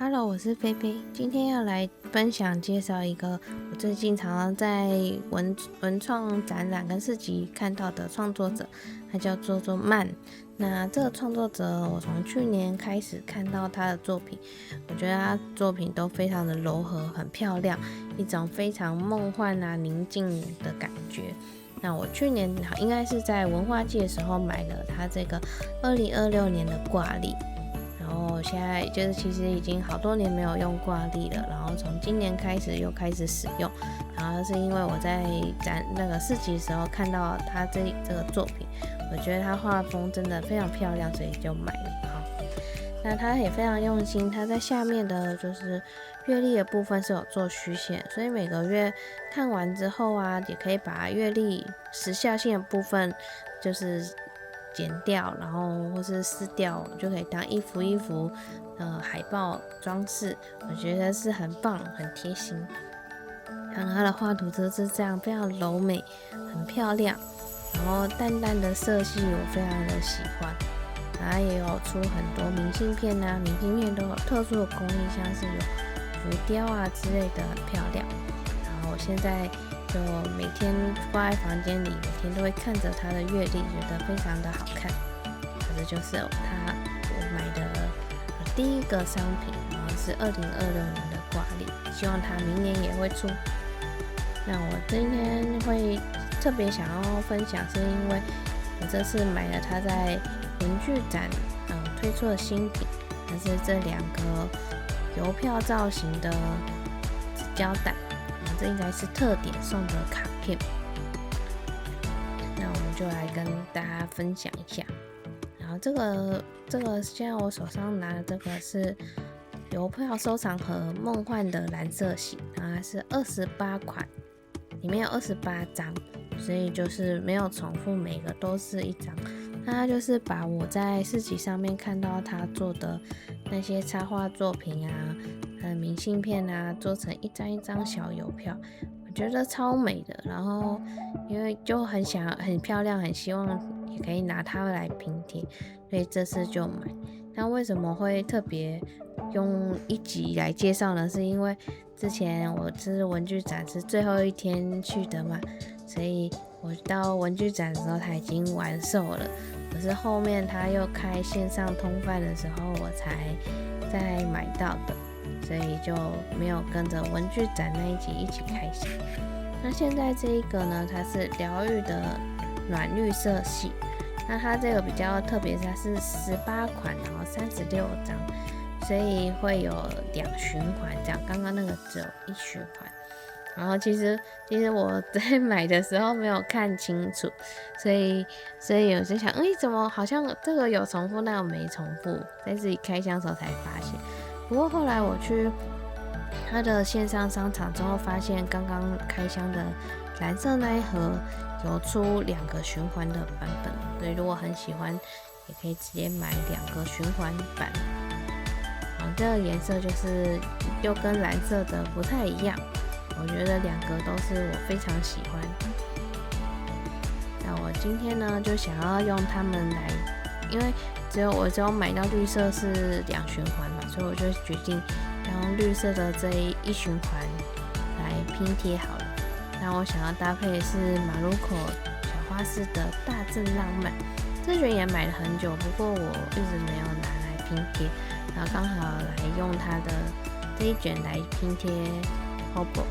Hello，我是菲菲，今天要来分享介绍一个我最近常常在文创展览跟市集看到的创作者，他叫做曼。那这个创作者，我从去年开始看到他的作品，我觉得他作品都非常的柔和，很漂亮，一种非常梦幻宁静的感觉。那我去年应该是在文化季的时候买了他这个2026年的挂历。然后现在就是其实已经好多年没有用挂历了，然后从今年开始又开始使用，然后是因为我在那个市集的时候看到他这个作品，我觉得他画风真的非常漂亮，所以就买了。好，那他也非常用心，他在下面的就是月历的部分是有做虚线，所以每个月看完之后也可以把月历时效性的部分就是剪掉，然后或是撕掉，就可以当一幅海报装饰，我觉得是很棒，很贴心。然后它的画图就是这样，非常柔美，很漂亮，然后淡淡的色系我非常的喜欢。然后也有出很多明信片明信片都有特殊的工艺，像是有浮雕之类的，很漂亮。然后我现在就每天挂在房间里，每天都会看着它的月历，觉得非常的好看。这就是我买的第一个商品，然后是2026年的挂历，希望它明年也会出。那我今天会特别想要分享，是因为我这次买了它在文具展推出的新品，它是这2个邮票造型的纸胶带。这应该是特点送的卡片，那我们就来跟大家分享一下。然后这个现在我手上拿的这个是邮票收藏盒梦幻的蓝色系，然后它是28款，里面有28张，所以就是没有重复，每个都是一张。那它就是把我在市集上面看到他做的那些插画作品明信片做成一张一张小邮票，我觉得超美的。然后因为就很漂亮，很希望也可以拿它来拼贴，所以这次就买。那为什么会特别用一集来介绍呢？是因为之前我是文具展是最后一天去的嘛，所以我到文具展的时候它已经完售了，可是后面它又开线上通贩的时候我才再买到的，所以就没有跟着文具展那一集一起开箱。那现在这一个呢，它是疗愈的暖绿色系，那它这个比较特别，它是18款，然后36张，所以会有2循环这样，刚刚那个只有1循环。然后其实我在买的时候没有看清楚，所以我就想，怎么好像这个有重复，那个没重复，在自己开箱的时候才发现。不过后来我去它的线上商场之后，发现刚刚开箱的蓝色那一盒有出2个循环的版本，所以如果很喜欢，也可以直接买2个循环版。这个颜色就是又跟蓝色的不太一样，我觉得2个都是我非常喜欢。那我今天呢就想要用它们来，因为我只有买到绿色是2循环嘛，所以我就决定用绿色的这一循环来拼贴好了。那我想要搭配的是Maruco小画室的大正浪漫，这卷也买了很久，不过我一直没有拿来拼贴，然后刚好来用它的这一卷来拼贴 Hobo。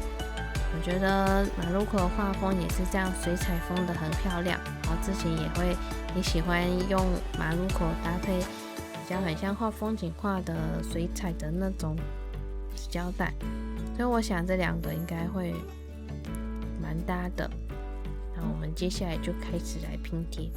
我觉得Maruco的画风也是这样水彩风的，很漂亮。然后之前也喜欢用Maruco搭配比较很像画风景画的水彩的那种胶带，所以我想这2个应该会蛮搭的。那我们接下来就开始来拼贴。